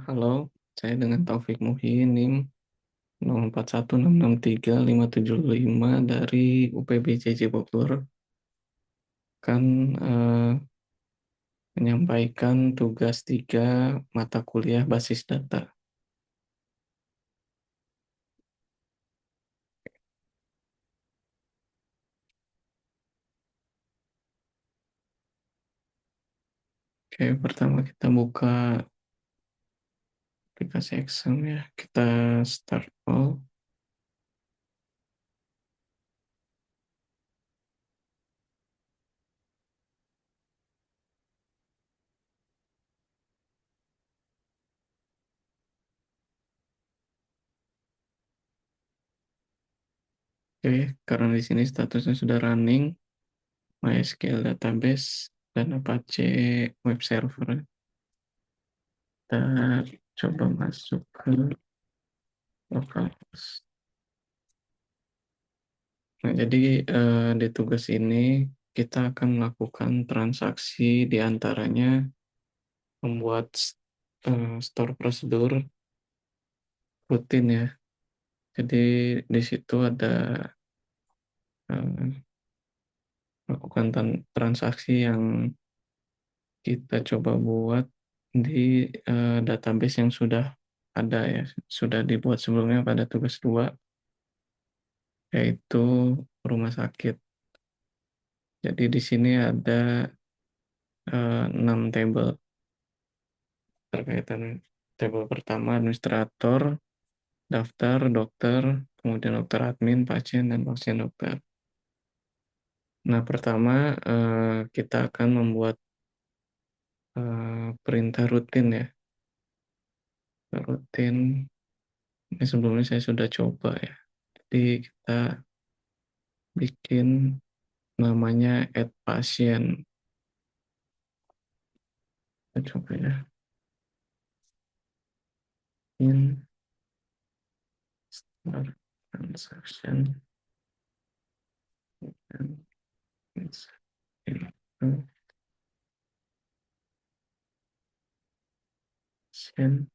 Halo, saya dengan Taufik Muhyin, NIM 0416635575 dari UPBJJ Bogor, kan eh, menyampaikan tugas 3 mata kuliah basis data. Oke, pertama kita buka aplikasi Excel ya. Kita start all. Oke, karena di sini statusnya sudah running, MySQL database dan Apache web server. Kita coba masuk ke localhost. Nah, jadi di tugas ini kita akan melakukan transaksi di antaranya membuat store prosedur rutin ya. Jadi di situ ada eh, melakukan transaksi yang kita coba buat di database yang sudah ada ya, sudah dibuat sebelumnya pada tugas 2, yaitu rumah sakit. Jadi di sini ada 6 tabel terkaitan. Tabel pertama administrator, daftar, dokter, kemudian dokter admin, pasien, dan pasien dokter. Nah, pertama kita akan membuat perintah rutin ya. Rutin, ini sebelumnya saya sudah coba ya. Jadi kita bikin namanya add pasien. Kita coba ya. In start transaction and insert pasien.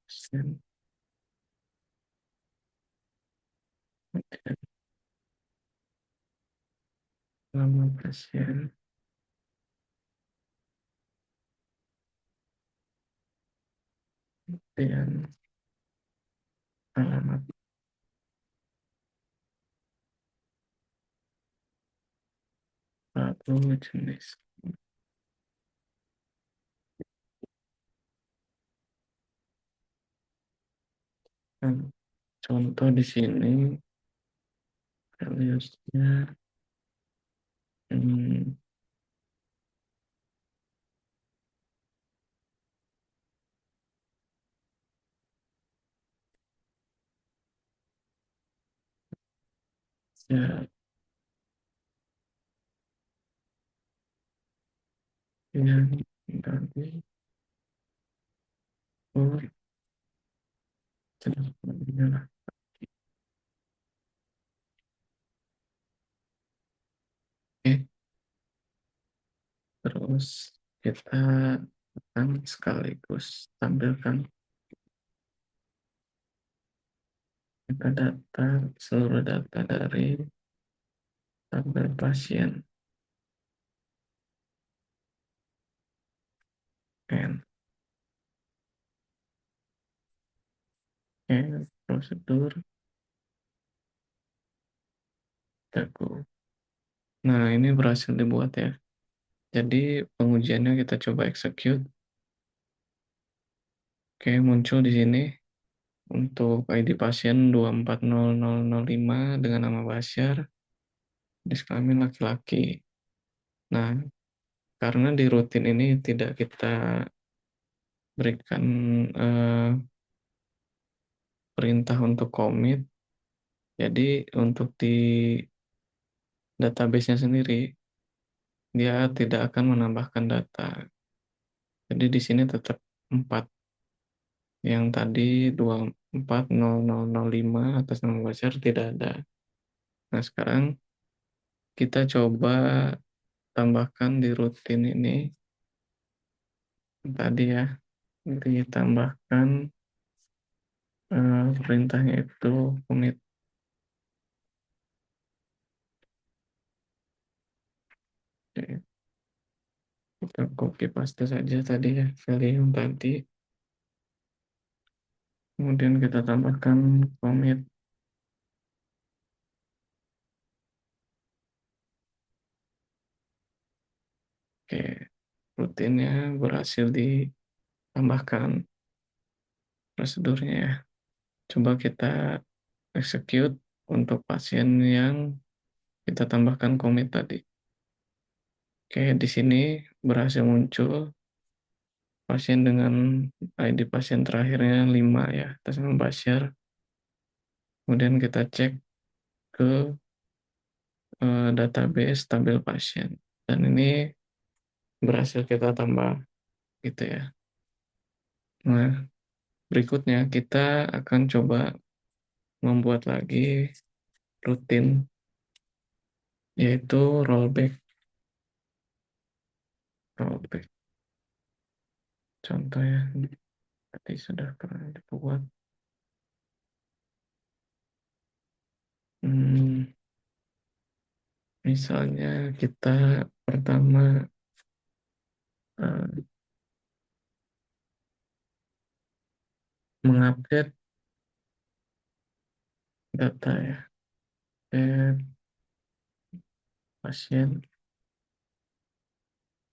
Pasien. Nama pasien dan alamat lalu jenis. Dan contoh di sini values-nya hmm, ya yang tadi oh jelas lah. Oke, terus kita akan sekaligus tampilkan kita data seluruh data dari tabel pasien and prosedur dagu. Nah, ini berhasil dibuat ya. Jadi pengujiannya kita coba execute. Oke, muncul di sini untuk ID pasien 240005 dengan nama Basyar, jenis kelamin laki-laki. Nah, karena di rutin ini tidak kita berikan eh, perintah untuk commit, jadi untuk di database-nya sendiri dia tidak akan menambahkan data. Jadi di sini tetap 4, yang tadi 2 40005 atas nama pasar tidak ada. Nah, sekarang kita coba tambahkan di rutin ini tadi ya, ditambahkan perintahnya itu commit. Oke, kita copy paste saja tadi ya value yang tadi, kemudian kita tambahkan commit. Oke, rutinnya berhasil ditambahkan prosedurnya ya. Coba kita execute untuk pasien yang kita tambahkan commit tadi. Oke, di sini berhasil muncul pasien dengan ID pasien terakhirnya 5 ya, atas nama Bashir. Kemudian kita cek ke database tabel pasien. Dan ini berhasil kita tambah gitu ya. Nah, berikutnya kita akan coba membuat lagi rutin, yaitu rollback. Rollback. Contoh ya, tadi sudah pernah dibuat. Hmm, Misalnya kita pertama eh, mengupdate data ya, update pasien,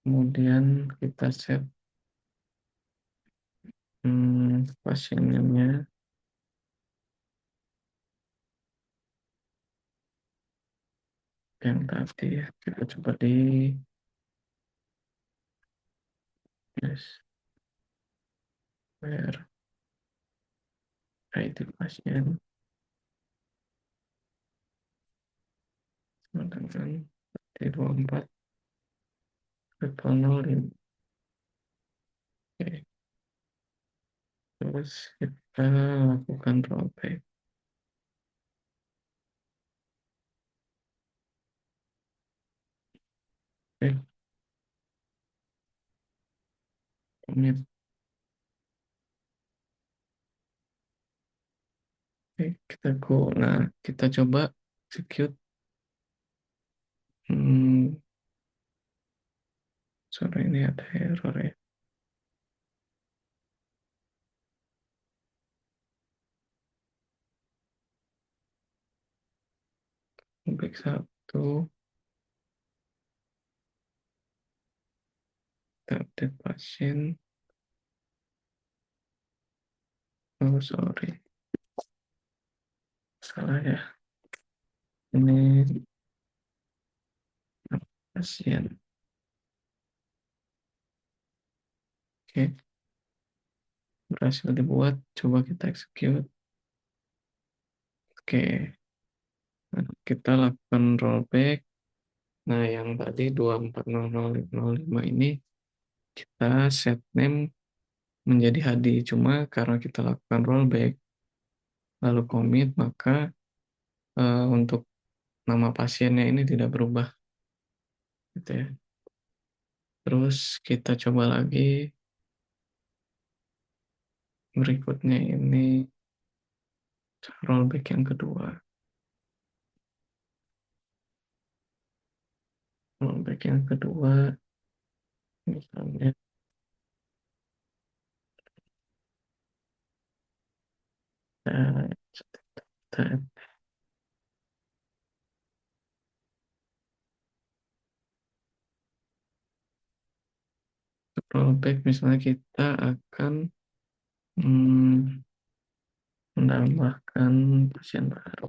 kemudian kita set pasiennya yang tadi ya, kita coba di yes, where ID pasien dengan T24 005. Oke, terus kita lakukan rollback. Oke, commit. Oke, kita go. Nah, kita coba execute. Hmm, Sorry, ini ada error ya. Rollback 1, kita update pasien. Oh, sorry. Salah ya. Ini pasien. Oke, berhasil dibuat. Coba kita execute. Oke, nah, kita lakukan rollback. Nah, yang tadi 240005 ini kita set name menjadi Hadi. Cuma karena kita lakukan rollback lalu commit, maka untuk nama pasiennya ini tidak berubah gitu ya. Terus kita coba lagi berikutnya ini rollback yang kedua. Rollback yang kedua misalnya eh, kita rollback misalnya kita akan hmm, menambahkan pasien baru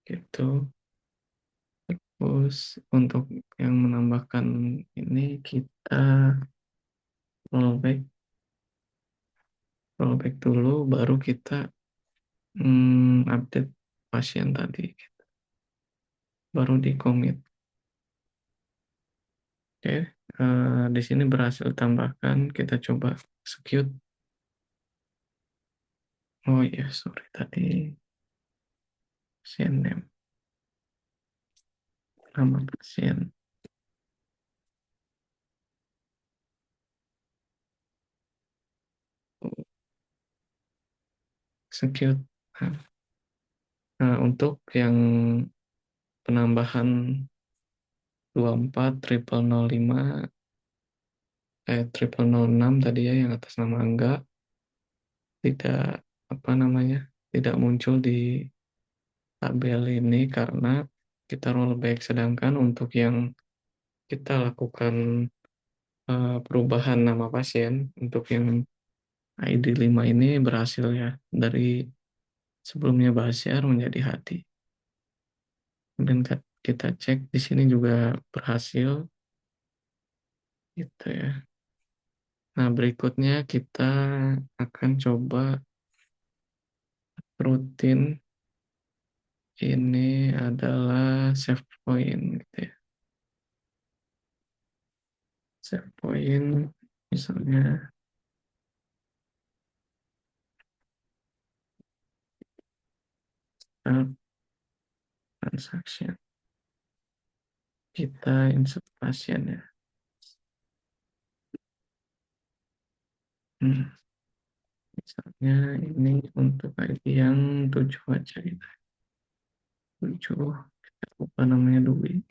gitu. Terus untuk yang menambahkan ini kita rollback rollback dulu baru kita update pasien tadi baru di commit. Oke, Di sini berhasil tambahkan, kita coba execute. Oh iya, sorry tadi pasien name, nama pasien. Execute. Nah, untuk yang penambahan 24.005 3006 tadi ya, yang atas nama Angga, tidak apa namanya, tidak muncul di tabel ini karena kita rollback. Sedangkan untuk yang kita lakukan perubahan nama pasien untuk yang ID 5 ini berhasil ya, dari sebelumnya Basyar menjadi Hati. Kemudian kita cek di sini juga berhasil gitu ya. Nah, berikutnya kita akan coba rutin, ini adalah save point gitu ya. Save point misalnya start transaction. Kita insert pasien ya. Hmm, misalnya ini untuk ID yang 7 aja gitu. 7, kita lupa namanya Dwi.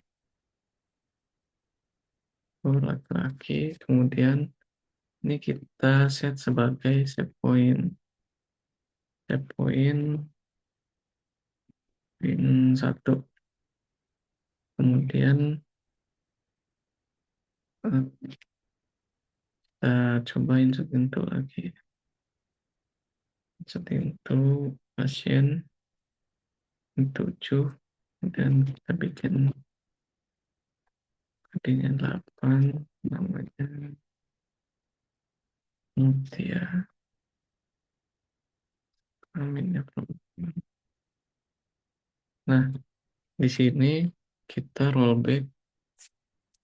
Oh, laki-laki. Kemudian ini kita set sebagai set point. Set point pin 1. Kemudian kita coba insert into lagi. Insert into pasien 7. Kemudian kita bikin ID-nya 8. Namanya Mutia. Amin ya Rabbal. Nah, di sini kita rollback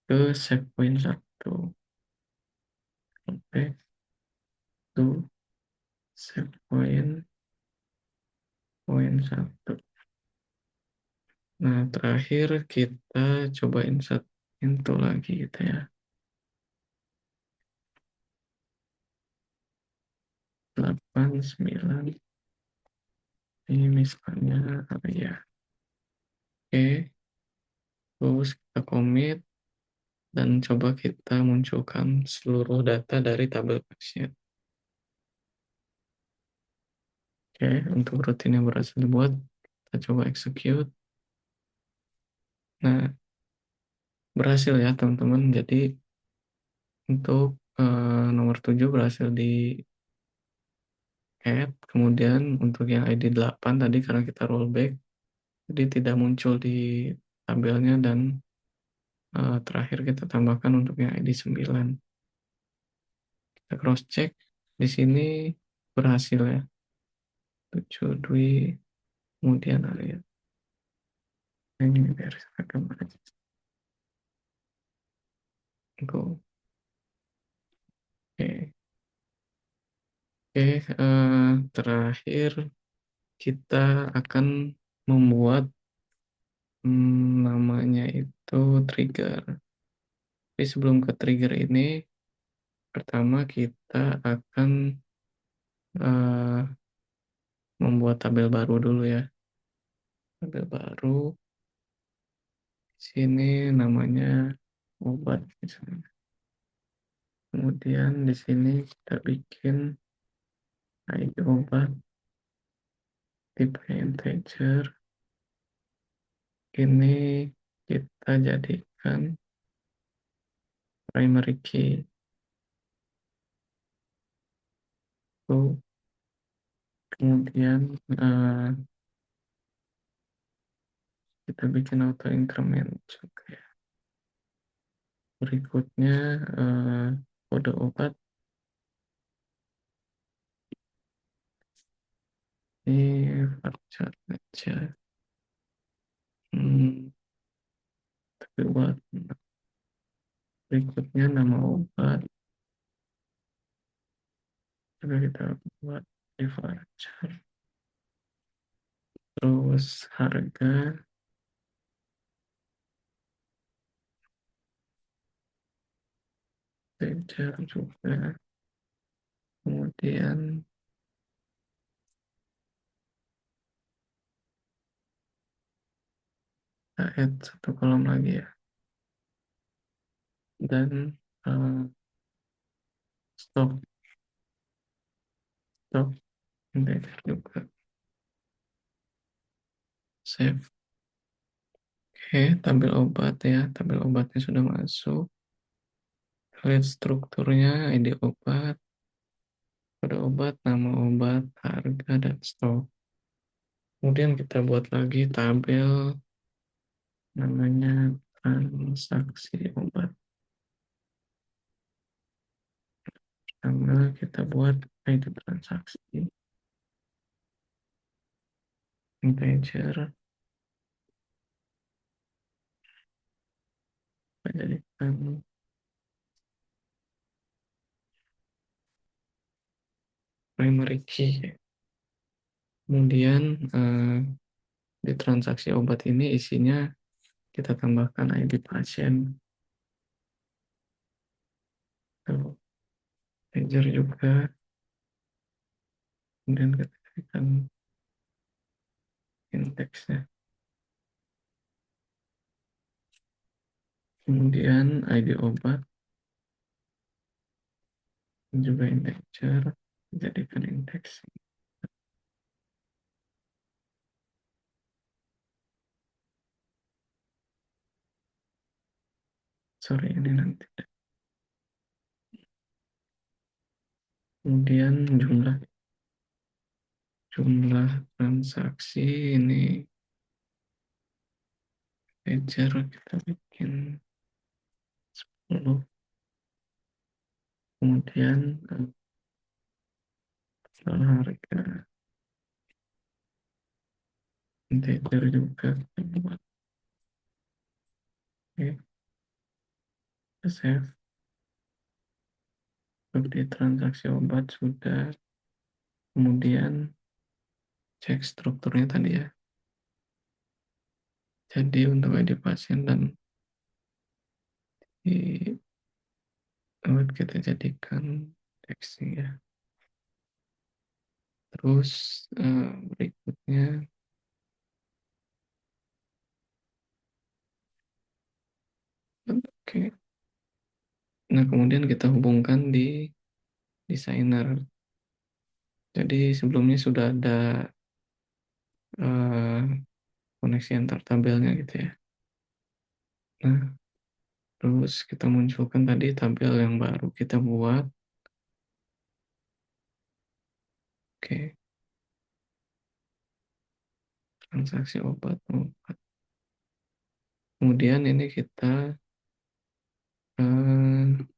ke save point 1. Rollback to save point 1. Nah, terakhir kita coba insert into lagi gitu ya. 8, 9. Ini misalnya apa ya? Oke, terus kita commit dan coba kita munculkan seluruh data dari tabel pasien. Oke, untuk rutin yang berhasil dibuat, kita coba execute. Nah, berhasil ya teman-teman. Jadi untuk nomor 7 berhasil di add. Kemudian untuk yang ID 8 tadi karena kita rollback, jadi tidak muncul di tabelnya. Dan terakhir kita tambahkan untuk yang ID 9. Kita cross check. Di sini berhasil ya. 7 Dwi, kemudian area. Ini dari rekaman aja. Go. Oke. Oke, terakhir kita akan membuat namanya itu trigger. Tapi sebelum ke trigger ini, pertama kita akan eh, membuat tabel baru dulu ya. Tabel baru. Di sini namanya obat misalnya. Kemudian di sini kita bikin ID obat tipe integer. Ini kita jadikan primary key. So, kemudian kita bikin auto increment juga ya. Berikutnya kode obat ini varchar aja. Tapi buat Berikutnya nama obat, juga kita buat di voucher. Terus harga, voucher juga. Kemudian kita add satu kolom lagi ya. Dan stok, stok index juga. Save. Oke, tabel obat ya. Tabel obatnya sudah masuk. Lihat strukturnya, ID obat, kode obat, nama obat, harga, dan stok. Kemudian kita buat lagi tabel namanya transaksi obat. Sama kita buat ID transaksi, integer, kita jadikan primary key. Kemudian di transaksi obat ini isinya kita tambahkan ID pasien. Integer juga. Kemudian kita jadikan indeksnya. Kemudian ID obat juga integer, jadikan indeks. Sorry, ini nanti. Kemudian jumlah transaksi ini integer, kita bikin 10. Kemudian harga integer juga kita buat. Oke, kita save. Di transaksi obat sudah. Kemudian cek strukturnya tadi ya. Jadi untuk ID pasien dan di obat kita jadikan teksnya ya. Terus berikutnya, oke. Nah, kemudian kita hubungkan di desainer. Jadi sebelumnya sudah ada eh, koneksi antar tabelnya gitu ya. Nah, terus kita munculkan tadi tabel yang baru kita buat. Oke, transaksi obat. Kemudian ini kita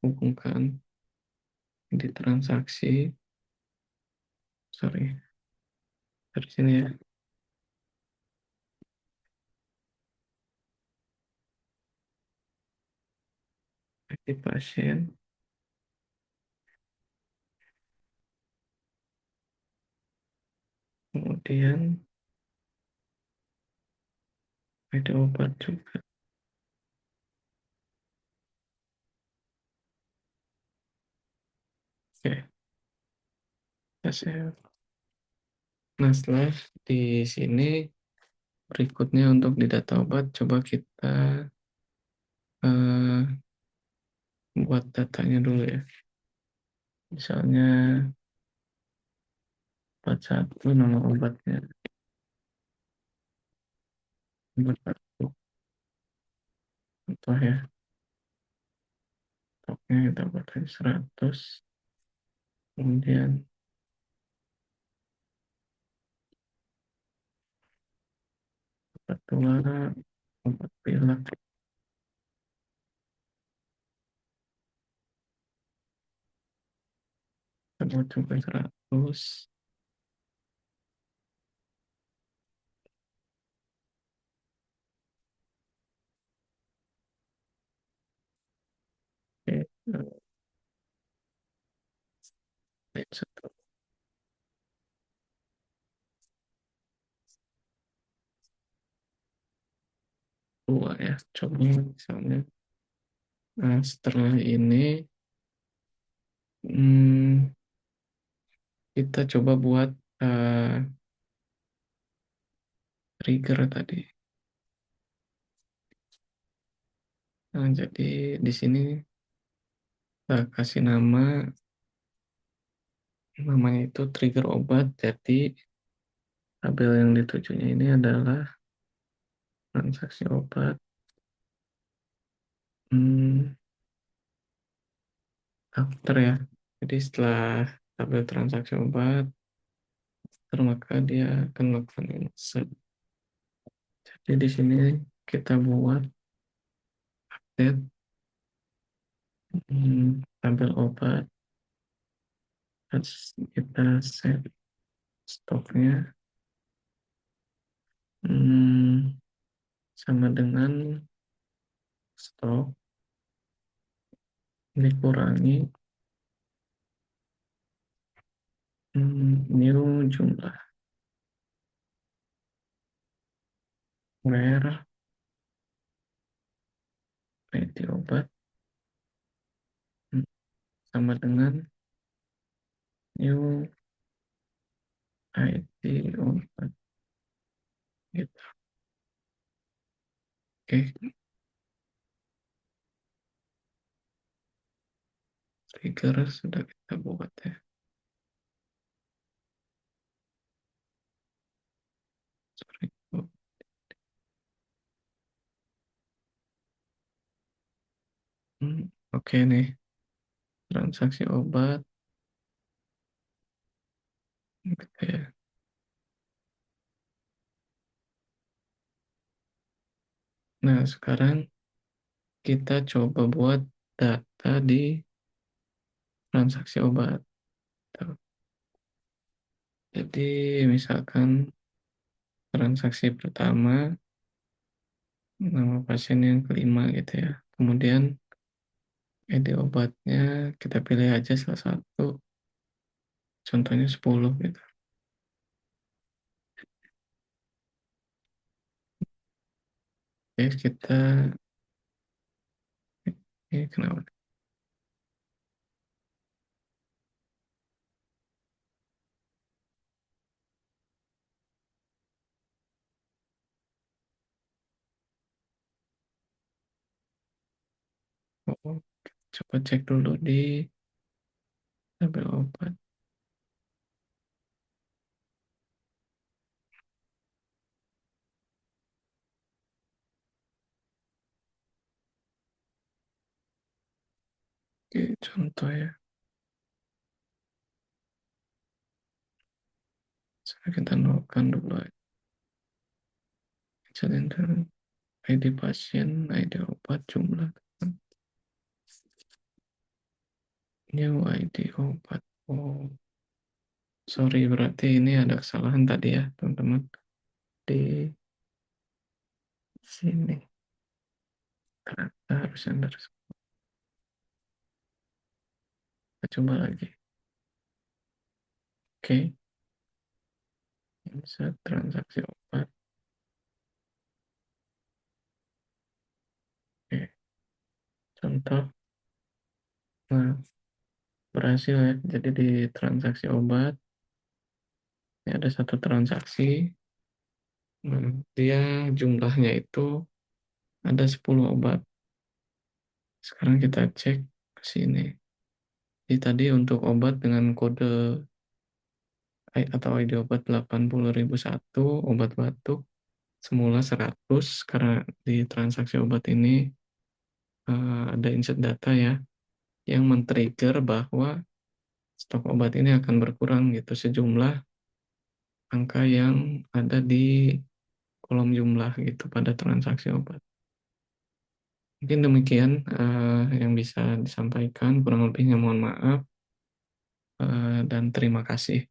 hubungkan di transaksi. Sorry, dari sini ya. ID pasien. Kemudian ada obat juga. Oke, kita save. Nah, setelah di sini berikutnya untuk di data obat, coba kita eh, buat datanya dulu ya. Misalnya 41 nama obatnya. 41 contoh ya. Stoknya kita buat aja 100. Kemudian obat tua, obat pilek. Kita buat juga 100. dua ya. Coba misalnya, nah, setelah ini hmm, kita coba buat eh, trigger tadi. Nah, jadi di sini kita kasih namanya itu trigger obat. Jadi tabel yang ditujunya ini adalah transaksi obat. Hmm, After ya. Jadi setelah tabel transaksi obat, maka dia akan melakukan insert. Jadi di sini kita buat update tabel obat, terus kita set stoknya hmm, sama dengan stok dikurangi new jumlah where ID obat hmm, sama dengan new ID obat gitu. Oke, trigger sudah kita buat ya. Sorry. Oke nih, transaksi obat gitu ya. Nah, sekarang kita coba buat data di transaksi obat. Tuh. Jadi misalkan transaksi pertama nama pasien yang kelima gitu ya. Kemudian ID obatnya kita pilih aja salah satu, contohnya 10 gitu. Oke, kita ini kenapa? Oh, coba cek dulu di tabel obat. Oke, contoh ya. Sekarang kita nolkan dulu aja. ID pasien, ID obat, jumlah. New ID obat. Oh, sorry, berarti ini ada kesalahan tadi ya, teman-teman. Di sini. Ternyata harus underscore. Kita coba lagi. Oke, insert transaksi obat. Oke, contoh. Nah, berhasil ya. Jadi di transaksi obat, ini ada satu transaksi. Nah, dia jumlahnya itu ada 10 obat. Sekarang kita cek ke sini. Jadi tadi untuk obat dengan kode atau ID obat 80.001 obat batuk semula 100 karena di transaksi obat ini ada insert data ya yang men-trigger bahwa stok obat ini akan berkurang gitu sejumlah angka yang ada di kolom jumlah gitu pada transaksi obat. Mungkin demikian yang bisa disampaikan, kurang lebihnya mohon maaf dan terima kasih.